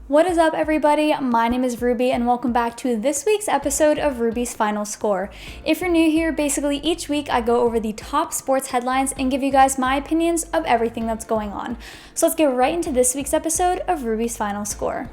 What is up, everybody? My name is Ruby, and welcome back to this week's episode of Ruby's Final Score. If you're new here, basically each week I go over the top sports headlines and give you guys my opinions of everything that's going on. So let's get right into this week's episode of Ruby's Final Score.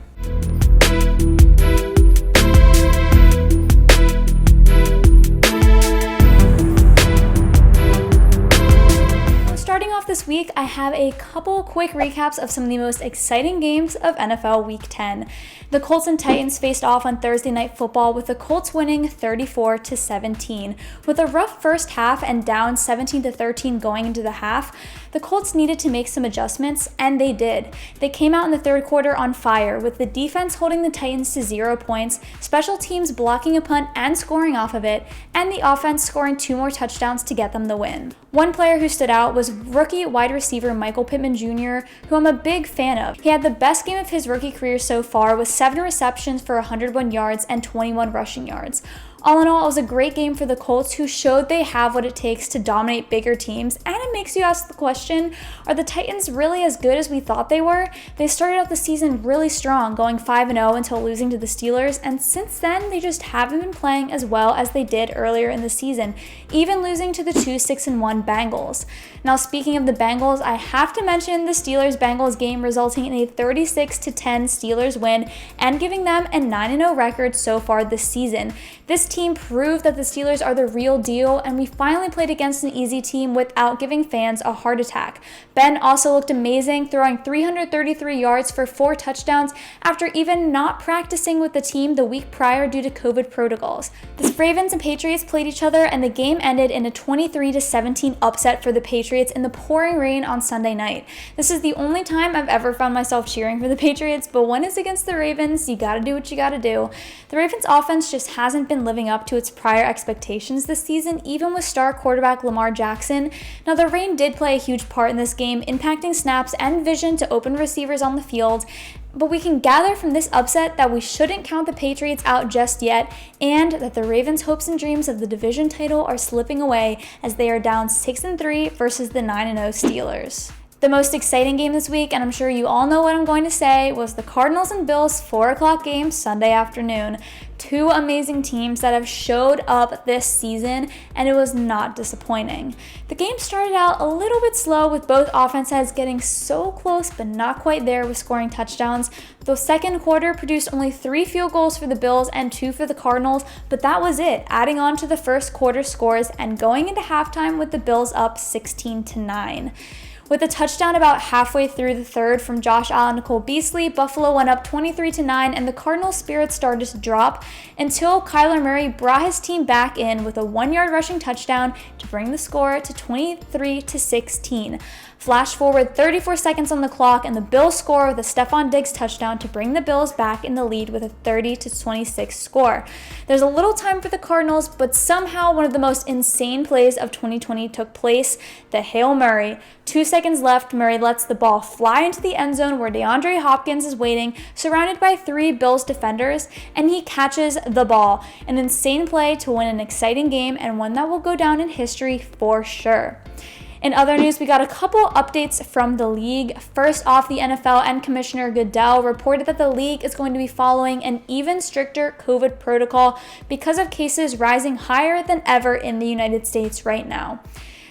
Starting off this week, I have a couple quick recaps of some of the most exciting games of NFL Week 10. The Colts and Titans faced off on Thursday Night Football, with the Colts winning 34-17. With a rough first half and down 17-13 going into the half, the Colts needed to make some adjustments, and they did. They came out in the third quarter on fire, with the defense holding the Titans to 0 points, special teams blocking a punt and scoring off of it, and the offense scoring 2 more touchdowns to get them the win. One player who stood out was rookie wide receiver Michael Pittman Jr., who I'm a big fan of. He had the best game of his rookie career so far, with 7 receptions for 101 yards and 21 rushing yards. All in all, it was a great game for the Colts, who showed they have what it takes to dominate bigger teams, and it makes you ask the question, are the Titans really as good as we thought they were? They started out the season really strong, going 5-0 until losing to the Steelers, and since then, they just haven't been playing as well as they did earlier in the season, even losing to the 6-1 Bengals. Now, speaking of the Bengals, I have to mention the Steelers-Bengals game, resulting in a 36-10 Steelers win and giving them a 9-0 record so far this season. This team proved that the Steelers are the real deal, and we finally played against an easy team without giving fans a heart attack. Ben also looked amazing, throwing 333 yards for 4 touchdowns after even not practicing with the team the week prior due to COVID protocols. The Ravens and Patriots played each other, and the game ended in a 23-17 upset for the Patriots in the pouring rain on Sunday night. This is the only time I've ever found myself cheering for the Patriots, but when it's against the Ravens, you gotta do what you gotta do. The Ravens offense just hasn't been living up to its prior expectations this season, even with star quarterback Lamar Jackson. Now, the rain did play a huge part in this game, impacting snaps and vision to open receivers on the field, but we can gather from this upset that we shouldn't count the Patriots out just yet, and that the Ravens' hopes and dreams of the division title are slipping away as they are down 6-3 versus the 9-0 Steelers. The most exciting game this week, and I'm sure you all know what I'm going to say, was the Cardinals and Bills 4 o'clock game Sunday afternoon. 2 amazing teams that have showed up this season, and it was not disappointing. The game started out a little bit slow, with both offenses getting so close but not quite there with scoring touchdowns. The second quarter produced only 3 field goals for the Bills and 2 for the Cardinals, but that was it, adding on to the first quarter scores and going into halftime with the Bills up 16-9. With a touchdown about halfway through the third from Josh Allen and Cole Beasley, Buffalo went up 23-9, and the Cardinals' spirits started to drop until Kyler Murray brought his team back in with a 1-yard rushing touchdown to bring the score to 23-16. Flash forward 34 seconds on the clock, and the Bills score with a Stephon Diggs touchdown to bring the Bills back in the lead with a 30-26 score. There's a little time for the Cardinals, but somehow one of the most insane plays of 2020 took place, the Hail Murray. 2 seconds left, Murray lets the ball fly into the end zone where DeAndre Hopkins is waiting, surrounded by 3 Bills defenders, and he catches the ball. An insane play to win an exciting game, and one that will go down in history for sure. In other news, we got a couple updates from the league. First off, the NFL and Commissioner Goodell reported that the league is going to be following an even stricter COVID protocol because of cases rising higher than ever in the United States right now.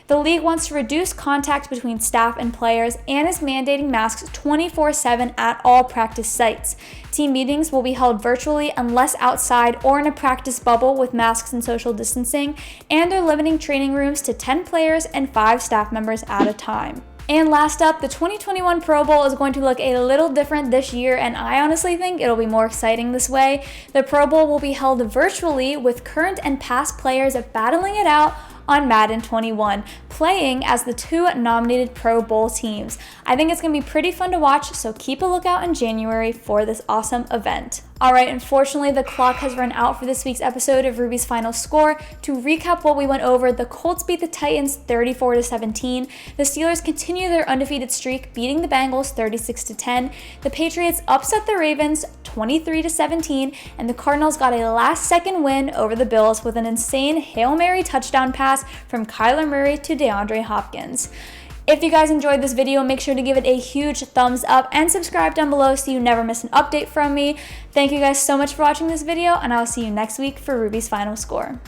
The league wants to reduce contact between staff and players and is mandating masks 24/7 at all practice sites. Team meetings will be held virtually unless outside or in a practice bubble with masks and social distancing, and they're limiting training rooms to 10 players and 5 staff members at a time. And last up, the 2021 Pro Bowl is going to look a little different this year, and I honestly think it'll be more exciting this way. The Pro Bowl will be held virtually, with current and past players battling it out on Madden 21, playing as the 2 nominated Pro Bowl teams. I think it's going to be pretty fun to watch, so keep a lookout in January for this awesome event. Alright, unfortunately, the clock has run out for this week's episode of Ruby's Final Score. To recap what we went over, the Colts beat the Titans 34-17. The Steelers continue their undefeated streak, beating the Bengals 36-10. The Patriots upset the Ravens 23-17, and the Cardinals got a last-second win over the Bills with an insane Hail Mary touchdown pass from Kyler Murray to DeAndre Hopkins. If you guys enjoyed this video, make sure to give it a huge thumbs up and subscribe down below so you never miss an update from me. Thank you guys so much for watching this video, and I'll see you next week for Ruby's final score.